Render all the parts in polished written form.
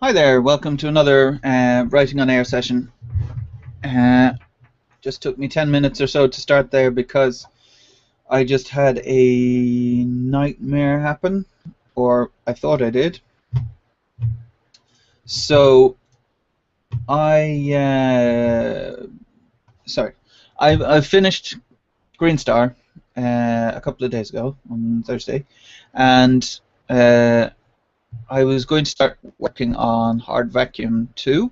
Hi there, welcome to another Writing on Air session. Uh, just took me 10 minutes or so to start there because I just had a nightmare happen, or I thought I did. So I, sorry, I finished Greenstar a couple of days ago on Thursday, and uh, I was going to start working on Hard Vacuum 2.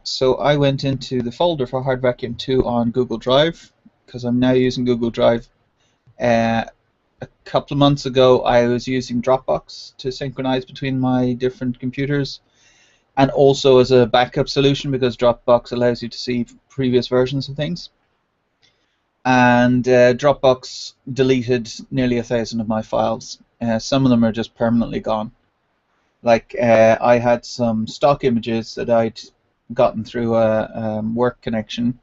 So I went into the folder for Hard Vacuum 2 on Google Drive because I'm now using Google Drive. Uh, a couple of months ago, I was using Dropbox to synchronize between my different computers, and also as a backup solution because Dropbox allows you to see previous versions of things. And Dropbox deleted nearly 1,000 of my files. Some of them are just permanently gone. Like I had some stock images that I'd gotten through a work connection.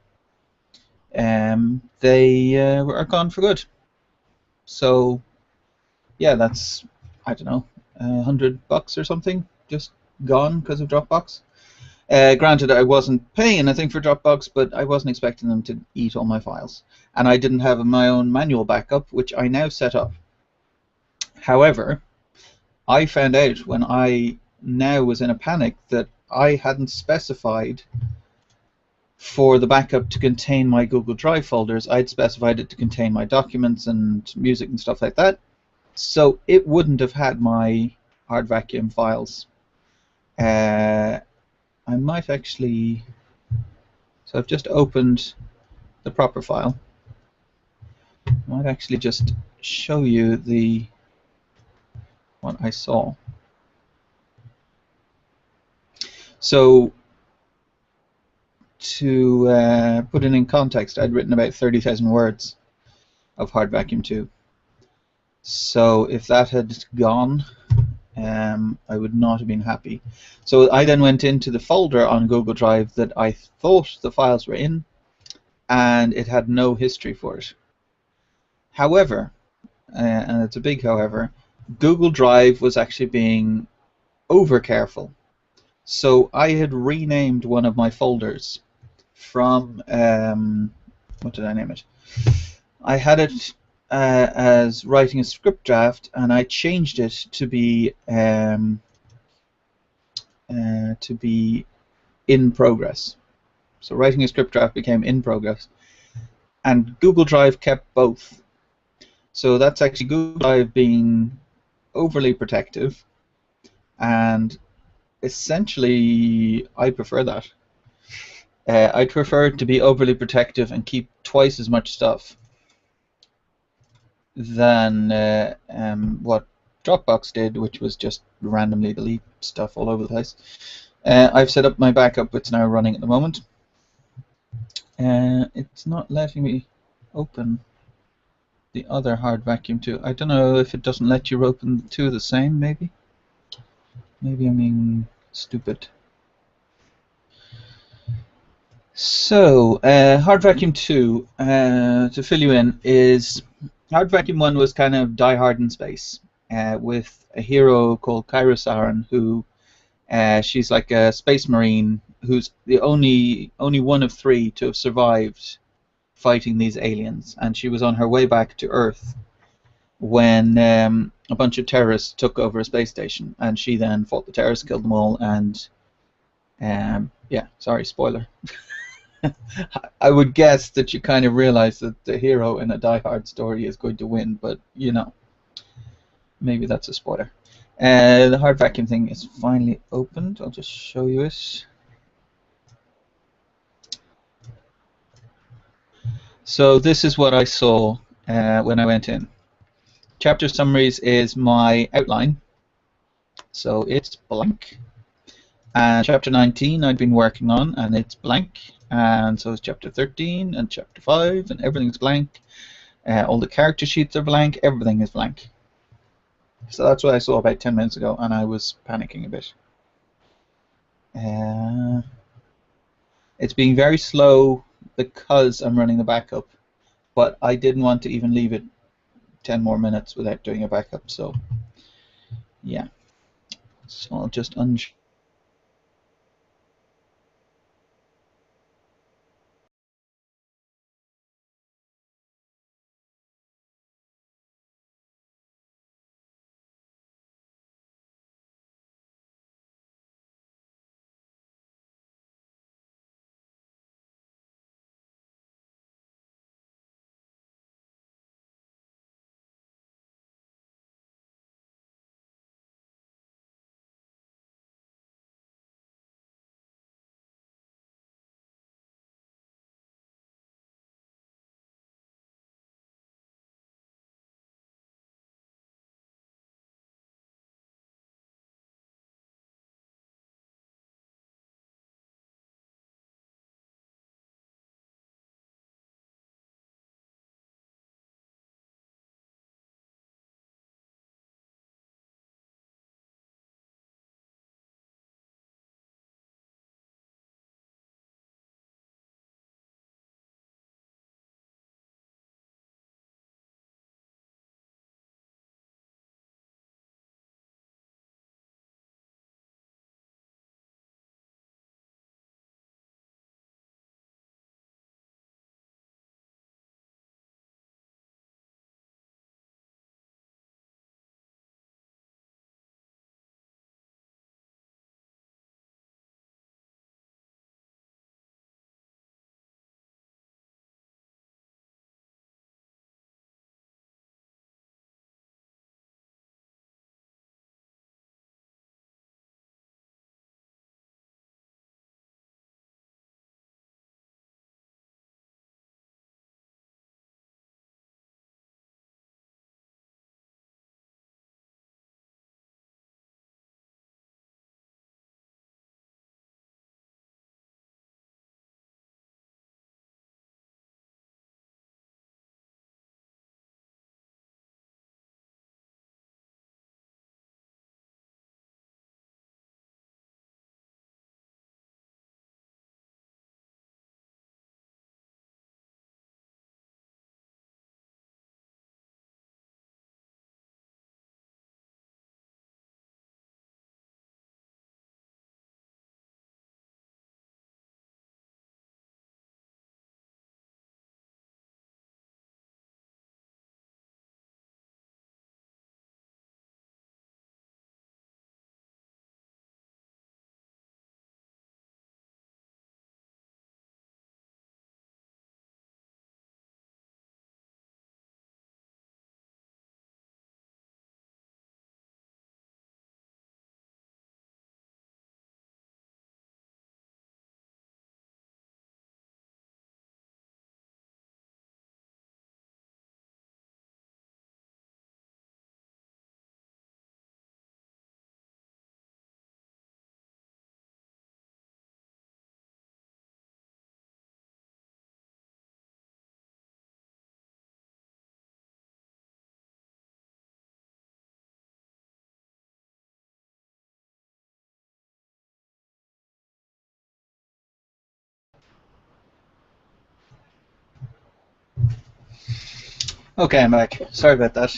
They are gone for good. So yeah, that's, I don't know, $100 or something just gone because of Dropbox. Granted, I wasn't paying anything for Dropbox, but I wasn't expecting them to eat all my files, and I didn't have my own manual backup, which I now set up. However, I found out when I now was in a panic that I hadn't specified for the backup to contain my Google Drive folders. I'd specified it to contain my documents and music and stuff like that. So it wouldn't have had my hard vacuum files. I might actually, so I've just opened the proper file. I might actually just show you what I saw. So to put it in context, I'd written about 30,000 words of Hard Vacuum 2. So if that had gone, I would not have been happy. So I then went into the folder on Google Drive that I thought the files were in, and it had no history for it. However, and it's a big however, Google Drive was actually being over careful. So I had renamed one of my folders from, what did I name it? I had it as writing a script draft, and I changed it to be in progress. So writing a script draft became in progress, and Google Drive kept both. So that's actually Google Drive being overly protective, and essentially I prefer that. I prefer to be overly protective and keep twice as much stuff than what Dropbox did, which was just randomly delete stuff all over the place. I've set up my backup, it's now running at the moment. It's not letting me open the other hard vacuum too. I don't know if it doesn't let you open the two the same, maybe? Maybe I'm being stupid. So, Hard Vacuum 2, to fill you in, is Hard Vacuum 1 was kind of Die Hard in space, with a hero called Kyra Saren, who she's like a space marine who's the only one of three to have survived fighting these aliens, and she was on her way back to Earth when a bunch of terrorists took over a space station, and she then fought the terrorists, killed them all, and yeah, sorry, spoiler. I would guess that you kind of realize that the hero in a Die Hard story is going to win, but you know, maybe that's a spoiler. The hard vacuum thing is finally opened. I'll just show you it. So this is what I saw when I went in. Chapter summaries is my outline, so it's blank. And chapter 19 I'd been working on, and it's blank. And so is chapter 13 and chapter 5, and everything's blank. All the character sheets are blank, everything is blank. So that's what I saw about 10 minutes ago, and I was panicking a bit. It's being very slow because I'm running the backup, but I didn't want to even leave it 10 more minutes without doing a backup, so yeah. So I'll just unshare. Okay, I'm back. Sorry about that.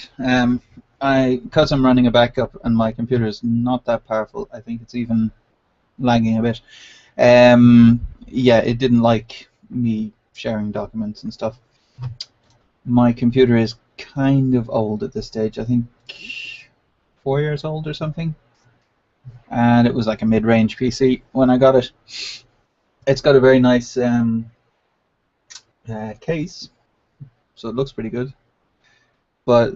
Because I'm running a backup and my computer is not that powerful, I think it's even lagging a bit. Yeah, it didn't like me sharing documents and stuff. My computer is kind of old at this stage. I think 4 years old or something. And it was like a mid-range PC when I got it. It's got a very nice case, so it looks pretty good. But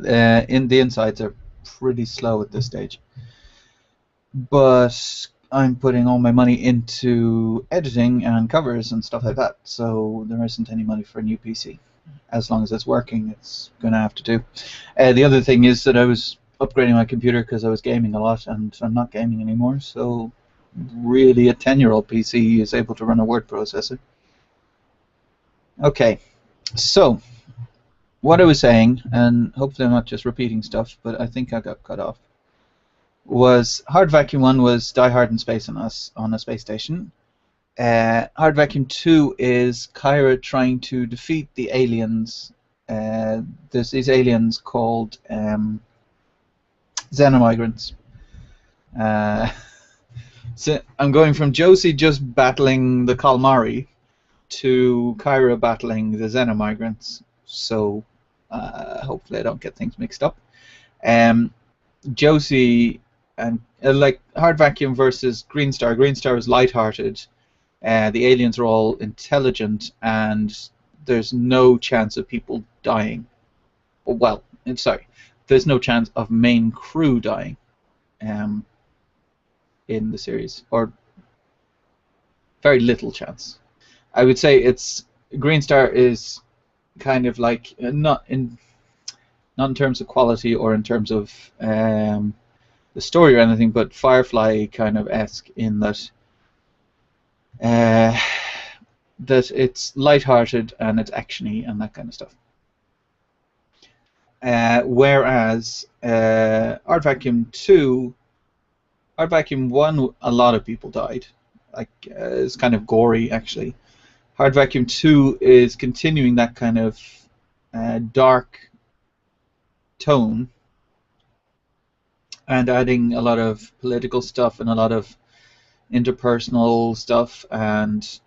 in the insides are pretty slow at this stage. But I'm putting all my money into editing and covers and stuff like that, so there isn't any money for a new PC. As long as it's working, it's going to have to do. The other thing is that I was upgrading my computer because I was gaming a lot, and I'm not gaming anymore, so really a 10-year-old PC is able to run a word processor. Okay, so what I was saying, and hopefully I'm not just repeating stuff, but I think I got cut off, was Hard Vacuum 1 was Die Hard in Space on a space station. Hard Vacuum 2 is Kyra trying to defeat the aliens. There's these aliens called xenomigrants. Uh, so I'm going from Josie just battling the Kalmari to Kyra battling the Xenomigrants. So hopefully I don't get things mixed up. Um, Josie and like Hard Vacuum versus Greenstar. Greenstar is lighthearted. The aliens are all intelligent, and there's no chance of people dying. Well, sorry, there's no chance of main crew dying um, in the series, or very little chance. I would say it's Greenstar is kind of like not in terms of quality or in terms of the story or anything, but Firefly kind of esque in that uh, that it's lighthearted and it's actiony and that kind of stuff. Whereas Art Vacuum 2, Art Vacuum 1, a lot of people died. Like it's kind of gory actually. Hard Vacuum 2 is continuing that kind of dark tone and adding a lot of political stuff and a lot of interpersonal stuff and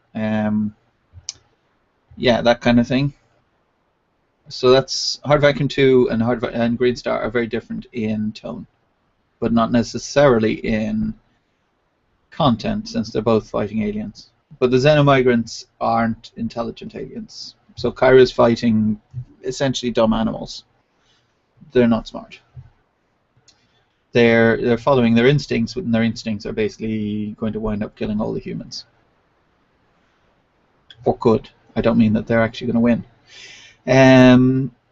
yeah, that kind of thing. So that's Hard Vacuum 2 and and Greenstar are very different in tone, but not necessarily in content since they're both fighting aliens. But the Xenomigrants aren't intelligent aliens. So Kyra's fighting essentially dumb animals. They're not smart. They're following their instincts, and their instincts are basically going to wind up killing all the humans. For good. I don't mean that they're actually going to win.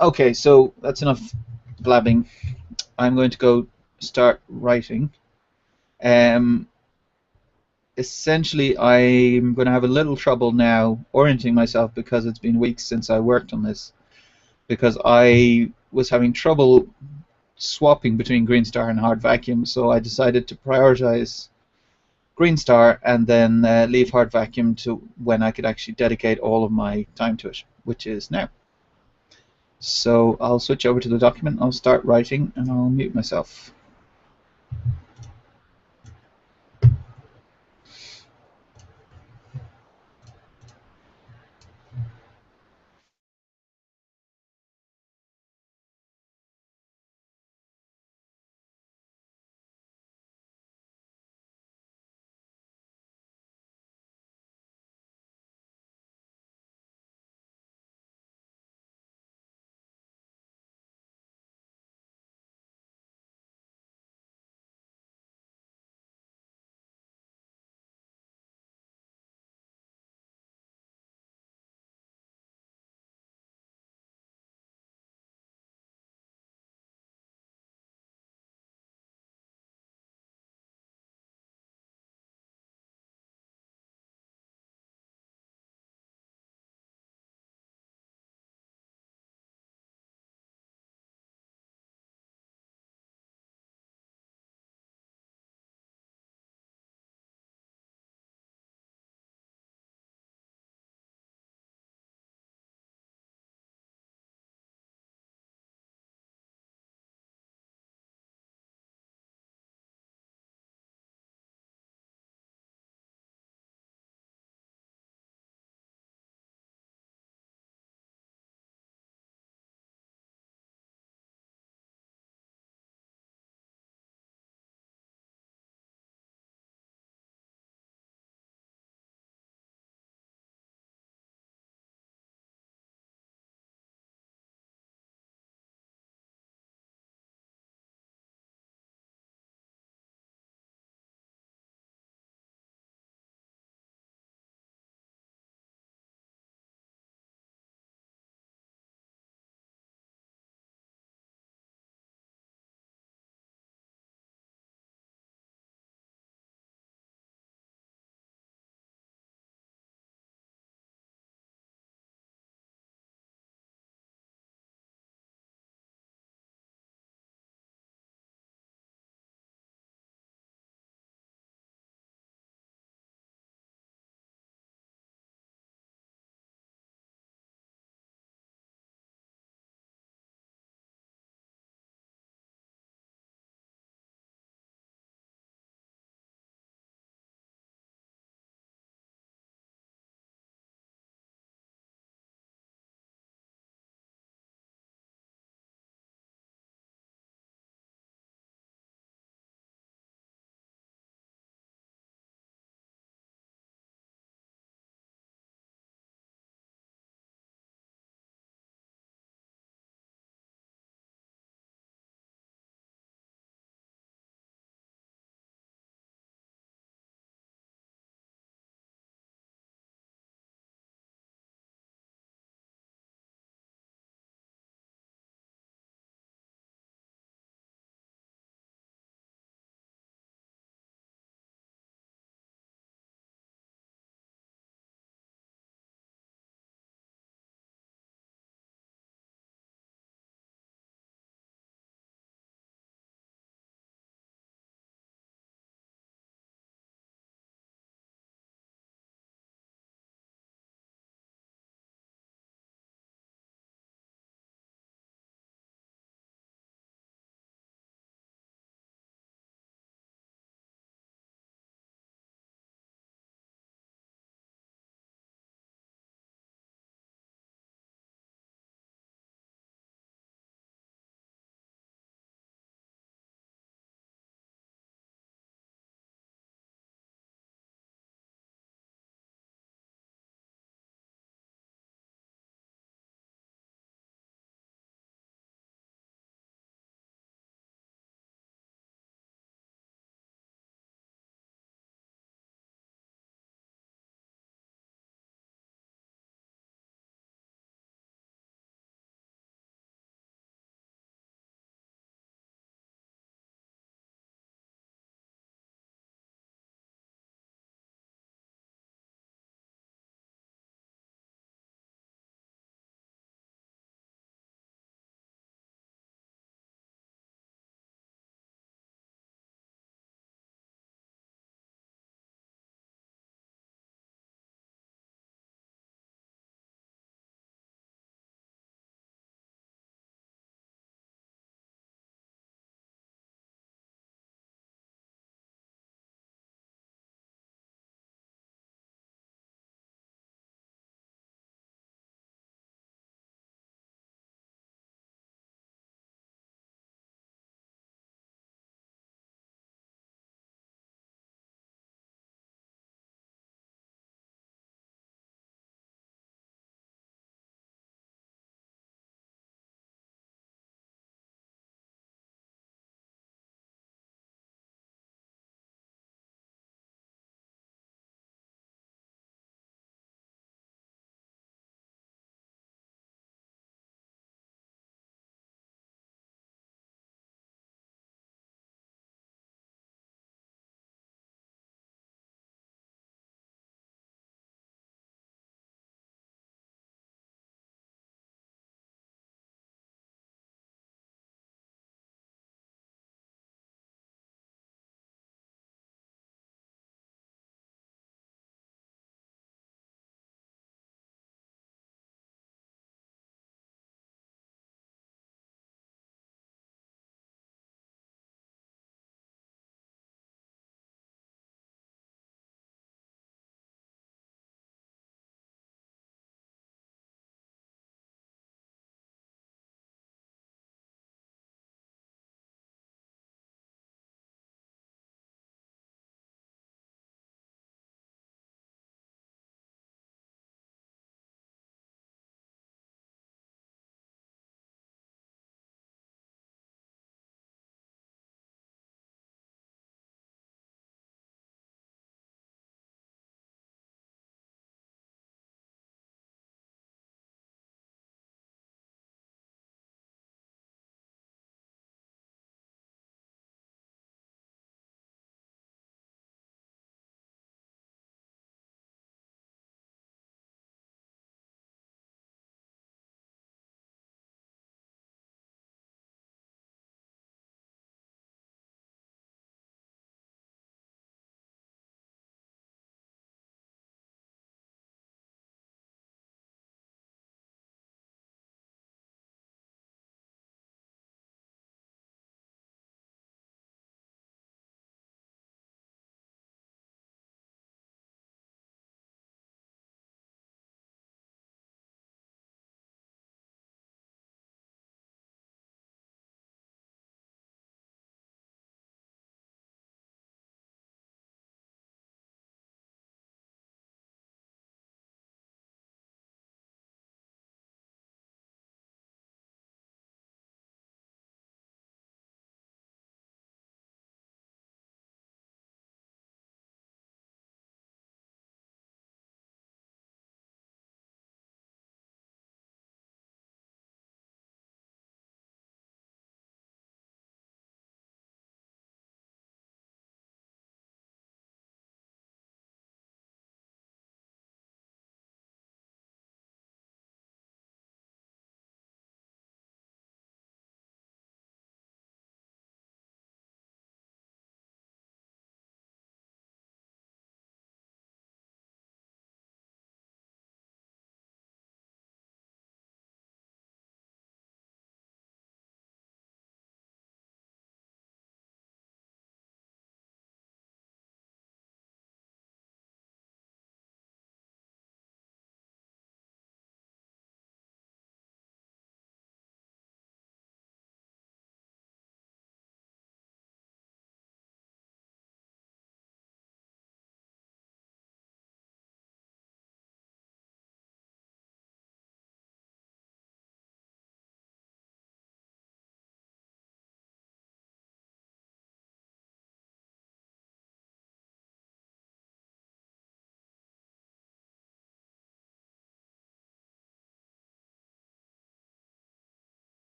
Okay, so that's enough blabbing. I'm going to go start writing. Um, Essentially, I'm going to have a little trouble now orienting myself because it's been weeks since I worked on this. Because I was having trouble swapping between Greenstar and Hard Vacuum, so I decided to prioritize Greenstar and then leave Hard Vacuum to when I could actually dedicate all of my time to it, which is now. So I'll switch over to the document, I'll start writing, and I'll mute myself.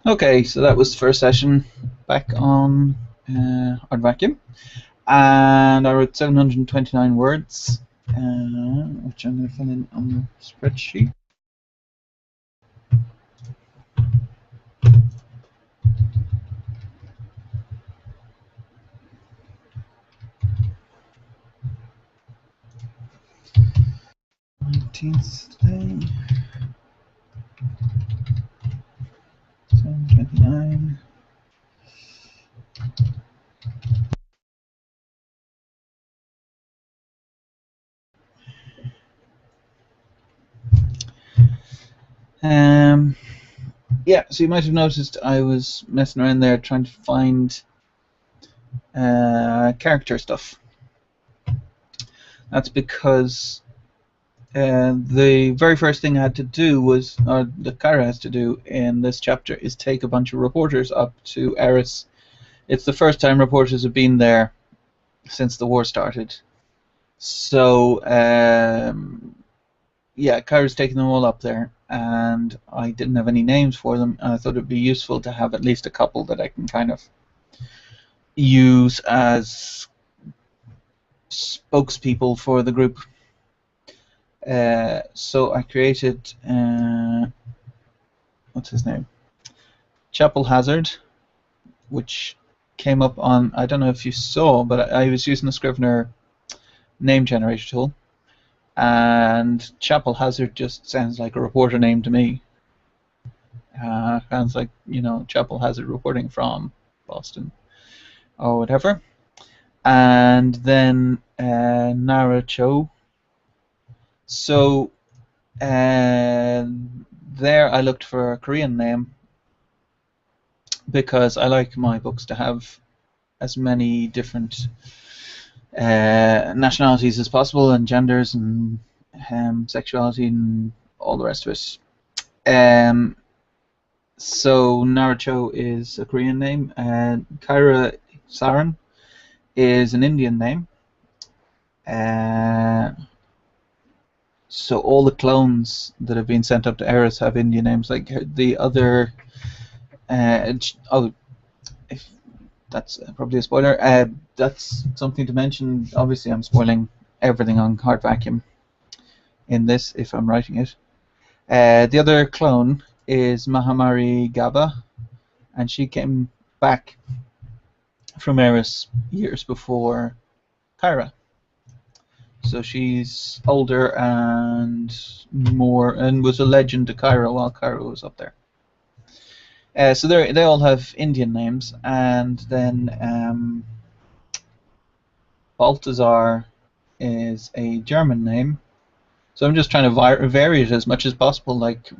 Okay, so that was the first session back on Hard Vacuum, and I wrote 729 words, which I'm going to fill in on the spreadsheet. Today. 729. Yeah, so you might have noticed I was messing around there trying to find character stuff. That's because the very first thing I had to do was, or that Kara has to do in this chapter, is take a bunch of reporters up to Eris. It's the first time reporters have been there since the war started. So, yeah, Kara's taking them all up there, and I didn't have any names for them, and I thought it would be useful to have at least a couple that I can kind of use as spokespeople for the group. So I created, what's his name? Chapel Hazard, which came up on, I don't know if you saw, but I was using the Scrivener name generator tool, and Chapel Hazard just sounds like a reporter name to me. Sounds like, you know, Chapel Hazard reporting from Boston or whatever. And then Nara Cho. So there I looked for a Korean name because I like my books to have as many different nationalities as possible, and genders, and sexuality, and all the rest of it. So Naracho is a Korean name, and Kaira Saran is an Indian name. So all the clones that have been sent up to Eris have Indian names. Like the other, if that's probably a spoiler. That's something to mention. Obviously, I'm spoiling everything on Hard Vacuum in this if I'm writing it. The other clone is Mahamari Gaba, and she came back from Eris years before Kyra. So she's older and more, and was a legend to Kyra while Kyra was up there. So they all have Indian names, and then Balthazar is a German name. So I'm just trying to vary it as much as possible. Like,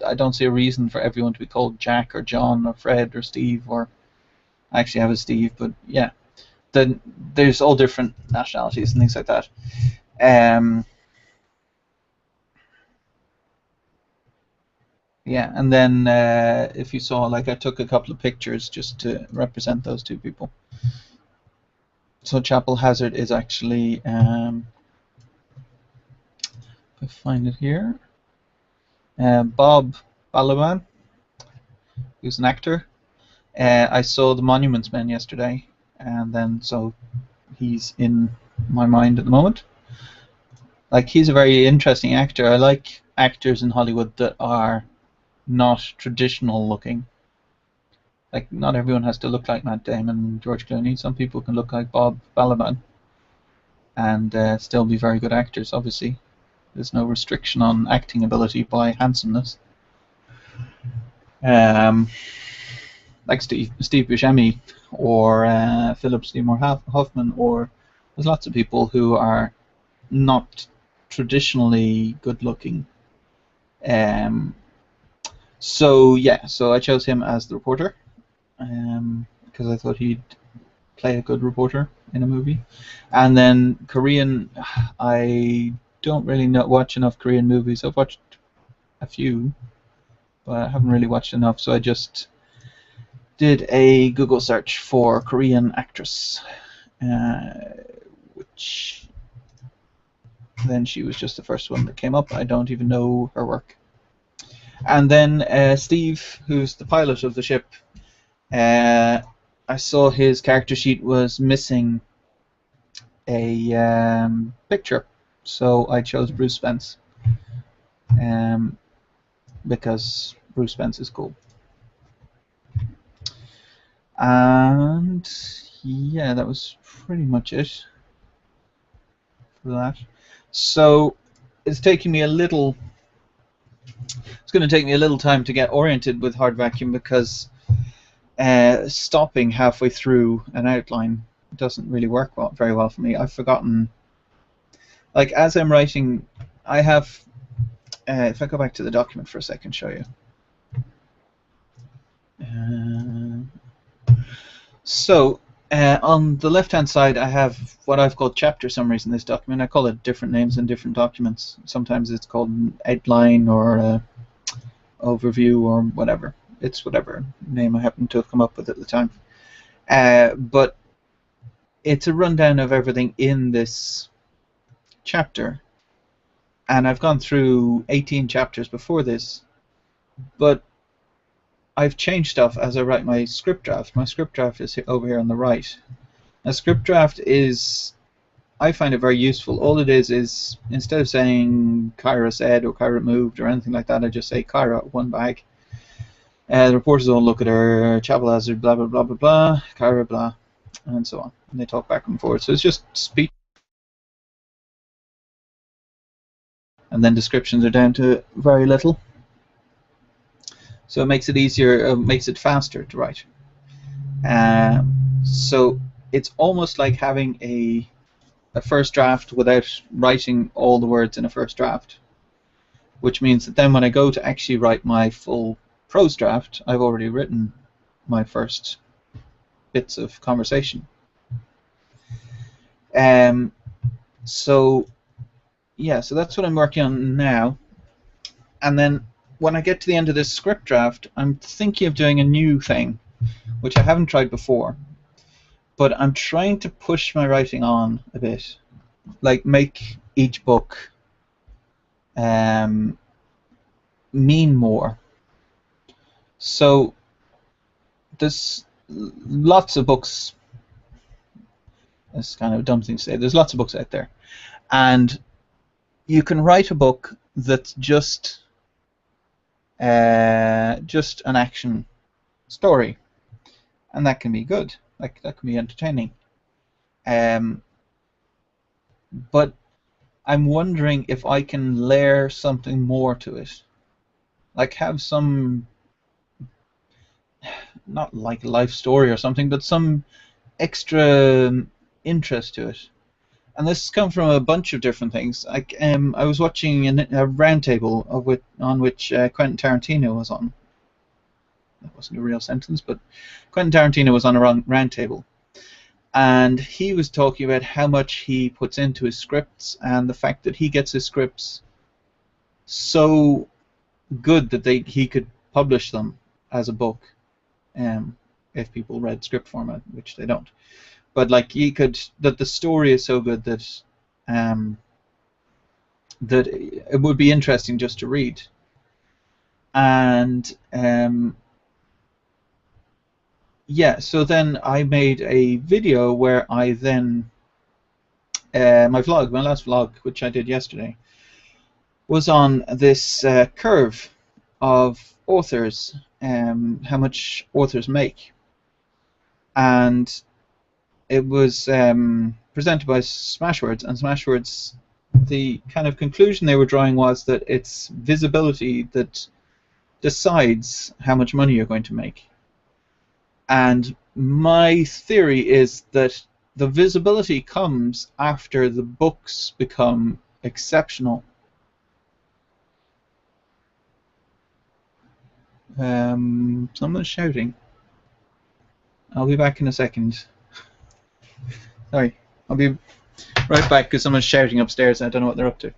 I don't see a reason for everyone to be called Jack or John or Fred or Steve, or I actually have a Steve, but yeah. Then there's all different nationalities and things like that. Yeah, and then if you saw, like, I took a couple of pictures just to represent those two people. So Chapel Hazard is actually, if I find it here, Bob Balaban, who's an actor. I saw The Monuments Men yesterday, and then so he's in my mind at the moment. Like, he's a very interesting actor. I like actors in Hollywood that are not traditional looking. Like, not everyone has to look like Matt Damon and George Clooney. Some people can look like Bob Balaban and still be very good actors, obviously. There's no restriction on acting ability by handsomeness. Like Steve Buscemi or Philip Seymour Hoffman, or there's lots of people who are not traditionally good looking. So yeah, so I chose him as the reporter because I thought he'd play a good reporter in a movie. And then Korean, I don't really watch enough Korean movies. I've watched a few, but I haven't really watched enough, so I just did a Google search for Korean actress, which then she was just the first one that came up. I don't even know her work. And then Steve, who's the pilot of the ship, I saw his character sheet was missing a picture, so I chose Bruce Spence, because Bruce Spence is cool. And yeah, that was pretty much it for that. So it's taking me a little. It's going to take me a little time to get oriented with hard vacuum because stopping halfway through an outline doesn't really work very well for me. I've forgotten. Like as I'm writing, I have. If I go back to the document for a second, show you. So on the left-hand side, I have what I've called chapter summaries in this document. I call it different names in different documents. Sometimes it's called an outline or overview or whatever. It's whatever name I happen to have come up with at the time. But it's a rundown of everything in this chapter. And I've gone through 18 chapters before this, but I've changed stuff as I write my script draft. My script draft is over here on the right. A script draft is, I find it very useful. All it is instead of saying Kyra said or Kyra moved or anything like that, I just say Kyra, one bag. The reporters all look at her, Chapel Hazard, blah, blah, blah, blah, blah, Kyra, blah, and so on. And they talk back and forth. So it's just speech. And then descriptions are down to very little. So it makes it easier, makes it faster to write. So it's almost like having a first draft without writing all the words in a first draft, which means that then when I go to actually write my full prose draft, I've already written my first bits of conversation. So yeah, so that's what I'm working on now. And then when I get to the end of this script draft, I'm thinking of doing a new thing, which I haven't tried before. But I'm trying to push my writing on a bit, like make each book mean more. So there's lots of books. That's kind of a dumb thing to say. There's lots of books out there, and you can write a book that's just an action story, and that can be good. Like that can be entertaining. But I'm wondering if I can layer something more to it, like have some, not like a life story or something, but some extra interest to it. And this comes from a bunch of different things. I was watching a roundtable on which Quentin Tarantino was on. That wasn't a real sentence, but Quentin Tarantino was on a roundtable, and he was talking about how much he puts into his scripts and the fact that he gets his scripts so good that he could publish them as a book, if people read script format, which they don't. But like that the story is so good that that it would be interesting just to read. And yeah, so then I made a video where I then my last vlog, which I did yesterday, was on this curve of authors, how much authors make, and it was presented by Smashwords, and Smashwords, the kind of conclusion they were drawing was that it's visibility that decides how much money you're going to make. And my theory is that the visibility comes after the books become exceptional. Someone's shouting. I'll be back in a second. Sorry, I'll be right back because someone's shouting upstairs and I don't know what they're up to.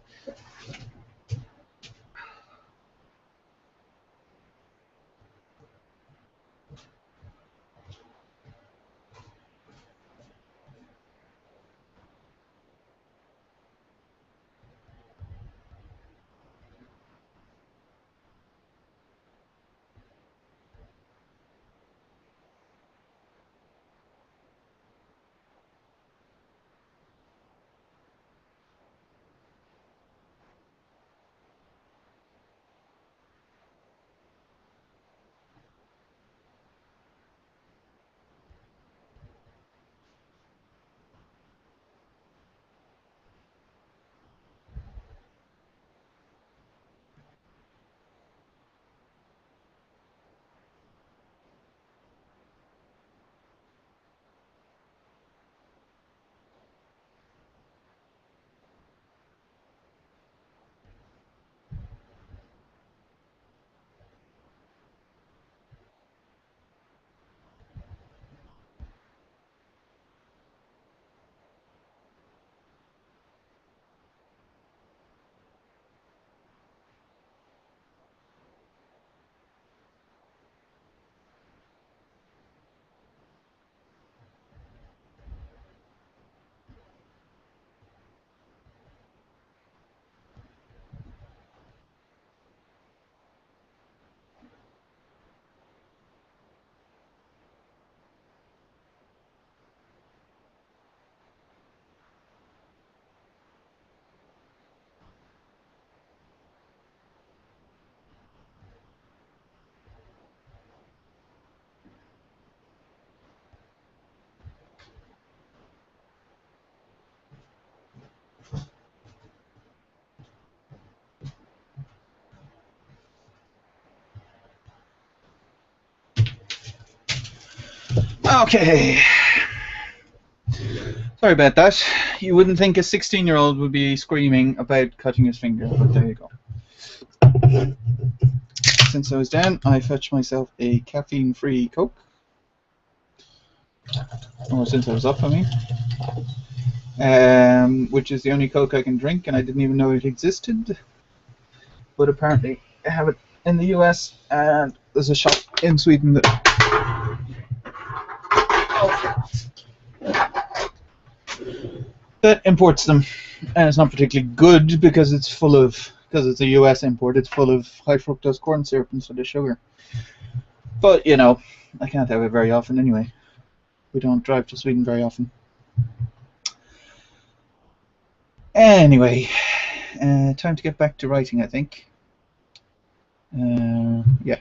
Okay. Sorry about that. You wouldn't think a 16-year-old would be screaming about cutting his finger, but there you go. Since I was down, I fetched myself a caffeine-free Coke. Or since I was up, I mean. Which is the only Coke I can drink, and I didn't even know it existed. But apparently, I have it in the US, and there's a shop in Sweden that imports them, and it's not particularly good because it's a US import. It's full of high fructose corn syrup instead of sugar. But you know, I can't have it very often anyway. We don't drive to Sweden very often. Anyway, time to get back to writing, I think. Yeah.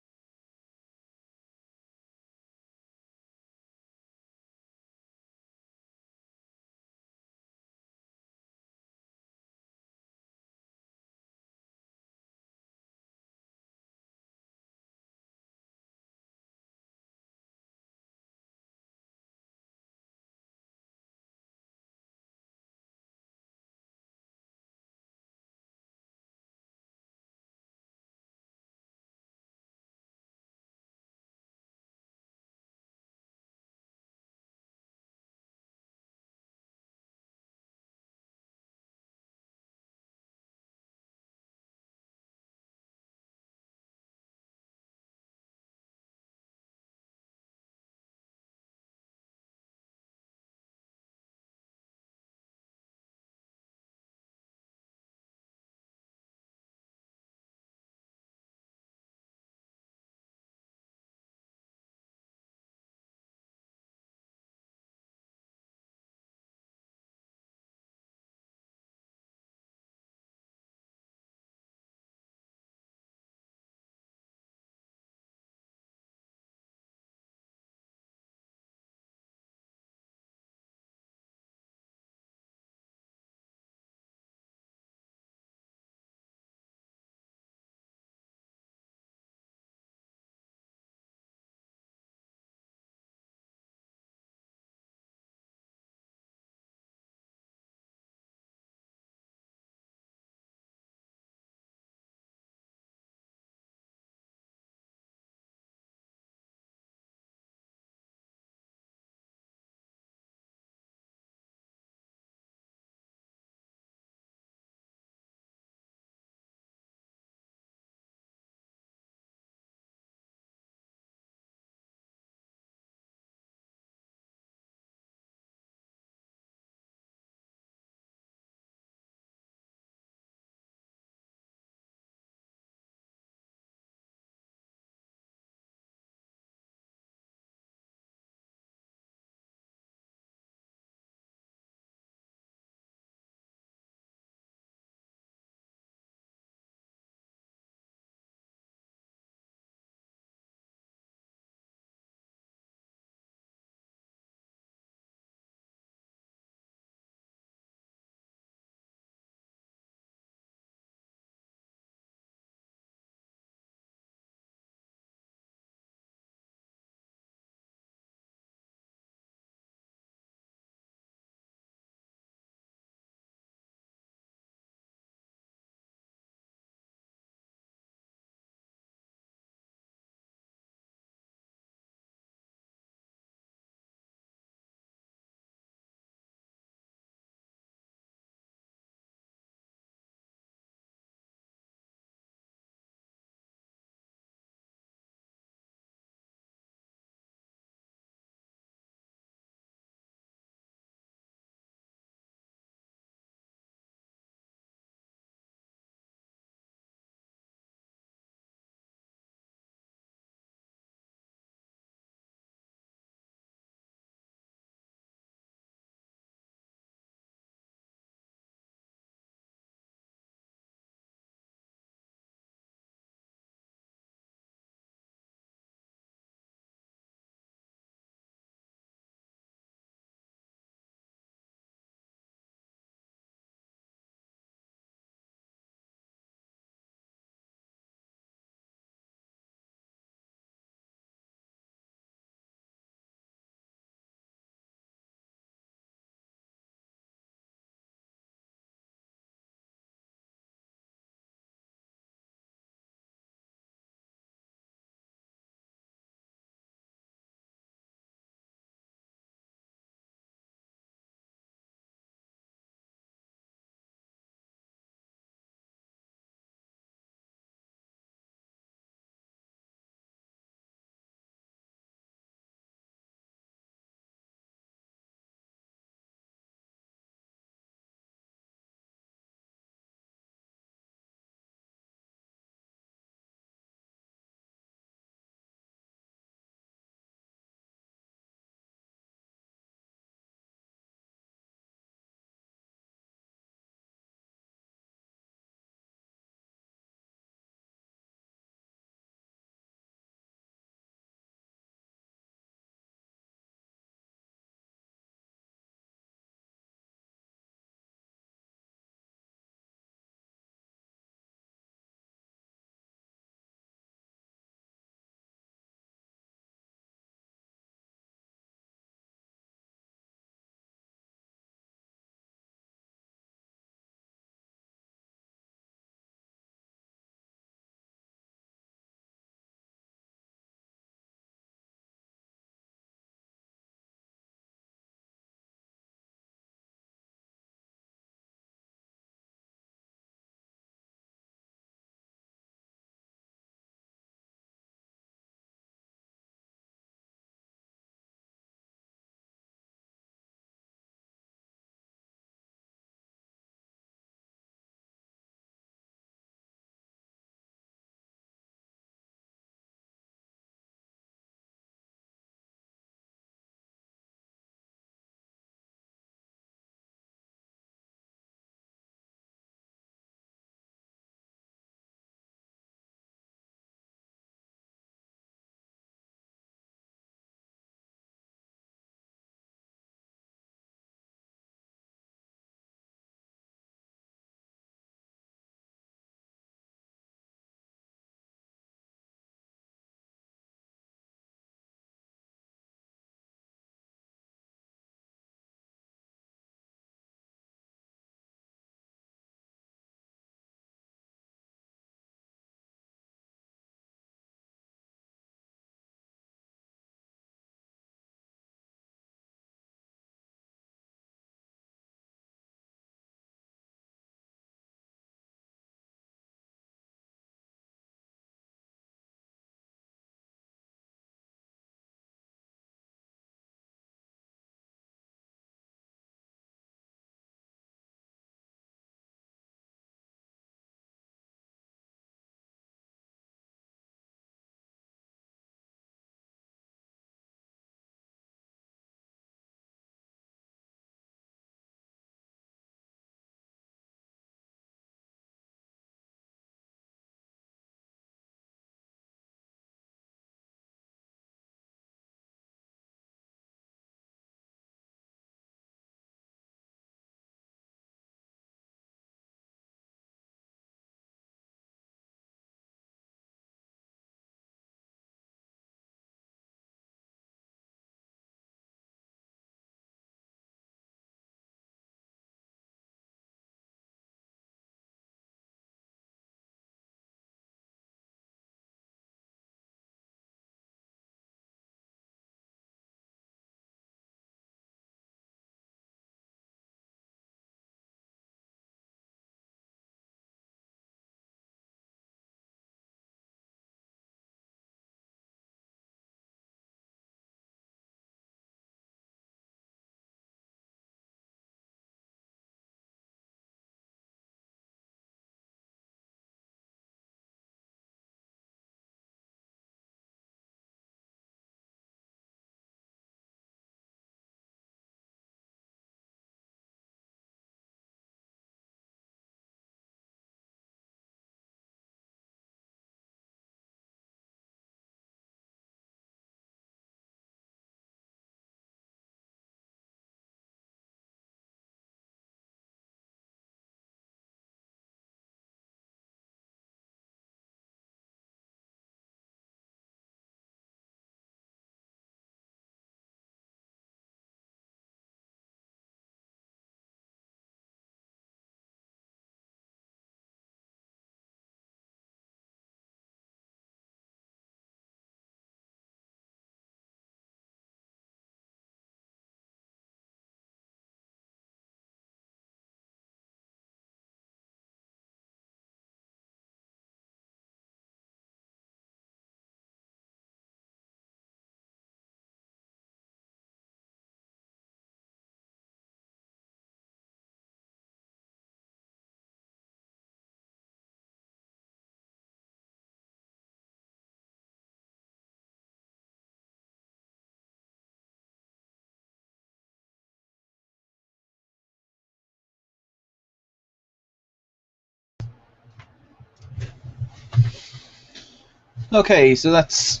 Okay, so that's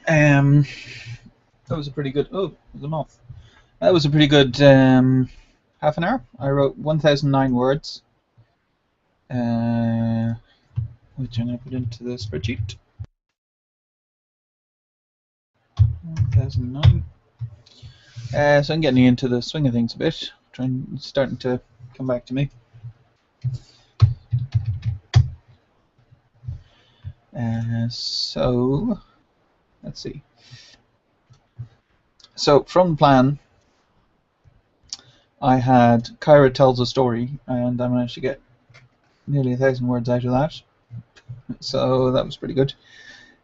that was a pretty good. Oh, there's a moth. That was a pretty good half an hour. I wrote 1,009 words, which I'm going to put into the spreadsheet. 1,009. So I'm getting into the swing of things a bit. Starting to come back to me. So let's see. So from the plan, I had Kyra tells a story, and I managed to get nearly 1,000 words out of that. So that was pretty good.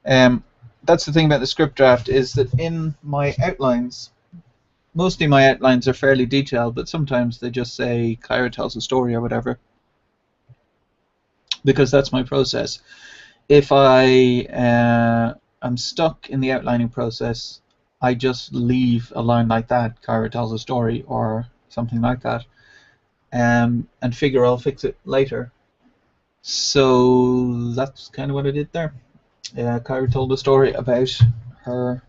That's the thing about the script draft, is that in my outlines, mostly my outlines are fairly detailed, but sometimes they just say Kyra tells a story or whatever, because that's my process. If I am stuck in the outlining process, I just leave a line like that, Kyra tells a story, or something like that, and figure I'll fix it later. So that's kind of what I did there. Kyra told a story about her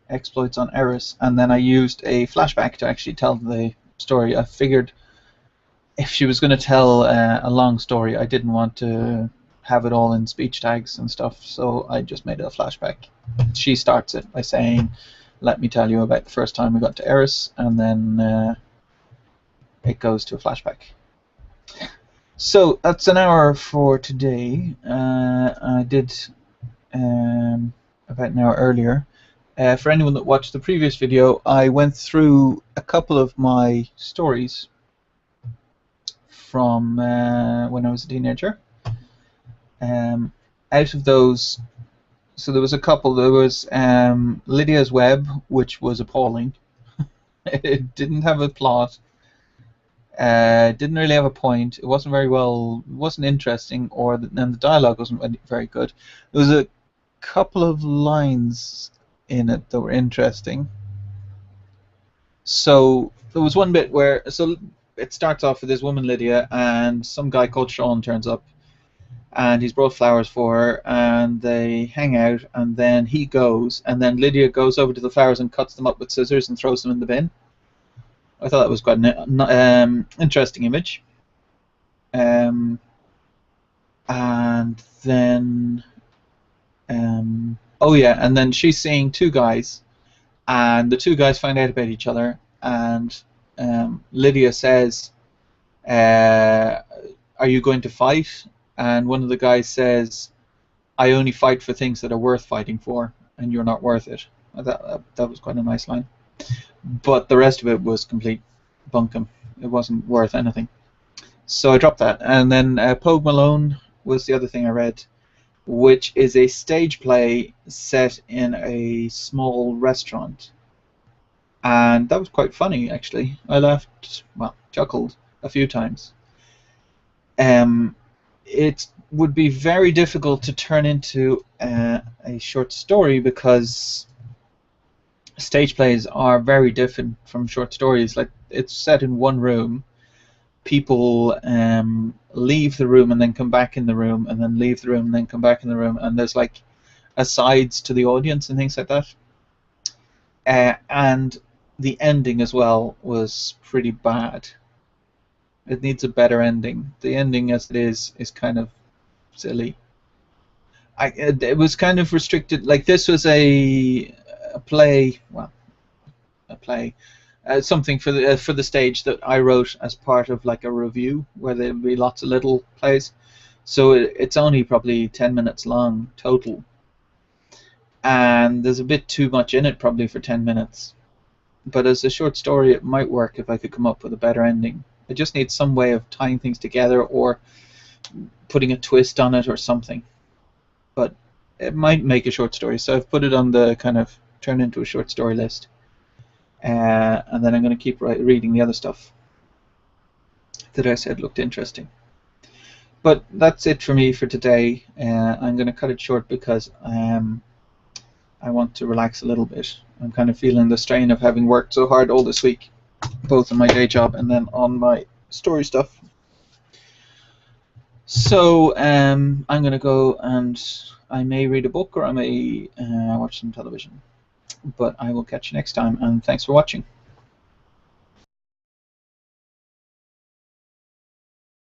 exploits on Eris, and then I used a flashback to actually tell the story. I figured if she was going to tell a long story, I didn't want to have it all in speech tags and stuff, so I just made it a flashback. She starts it by saying, "Let me tell you about the first time we got to Eris," and then it goes to a flashback. So that's an hour for today. I did about an hour earlier. For anyone that watched the previous video, I went through a couple of my stories from when I was a teenager. Out of those, so there was a couple. There was Lydia's Web, which was appalling. It didn't have a plot. Didn't really have a point. It wasn't very well. It wasn't interesting, and the dialogue wasn't very good. There was a couple of lines in it that were interesting. So there was one bit where, so it starts off with this woman Lydia, and some guy called Sean turns up, and he's brought flowers for her, and they hang out, and then he goes, and then Lydia goes over to the flowers and cuts them up with scissors and throws them in the bin. I thought that was quite an interesting image. And then, oh yeah, and then she's seeing two guys, and the two guys find out about each other, and Lydia says, "Are you going to fight?" And one of the guys says, "I only fight for things that are worth fighting for, and you're not worth it." That was quite a nice line. But the rest of it was complete bunkum. It wasn't worth anything. So I dropped that. And then Pogue Malone was the other thing I read, which is a stage play set in a small restaurant. And that was quite funny, actually. I laughed, well, chuckled a few times. It would be very difficult to turn into a short story, because stage plays are very different from short stories. Like, it's set in one room. People leave the room and then come back in the room, and then leave the room and then come back in the room, and there's like asides to the audience and things like that. And the ending as well was pretty bad. It needs a better ending. The ending as it is kind of silly. It was kind of restricted. Like, this was a play, well, a play, something for the stage that I wrote as part of like a review, where there'd be lots of little plays. So it's only probably 10 minutes long total, and there's a bit too much in it probably for 10 minutes. But as a short story, it might work if I could come up with a better ending. I just need some way of tying things together, or putting a twist on it or something. But it might make a short story, so I've put it on the kind of turn into a short story list. And then I'm going to keep reading the other stuff that I said looked interesting. But that's it for me for today. I'm going to cut it short because I want to relax a little bit. I'm kind of feeling the strain of having worked so hard all this week, both on my day job and then on my story stuff. So I'm going to go, and I may read a book or I may watch some television. But I will catch you next time, and thanks for watching.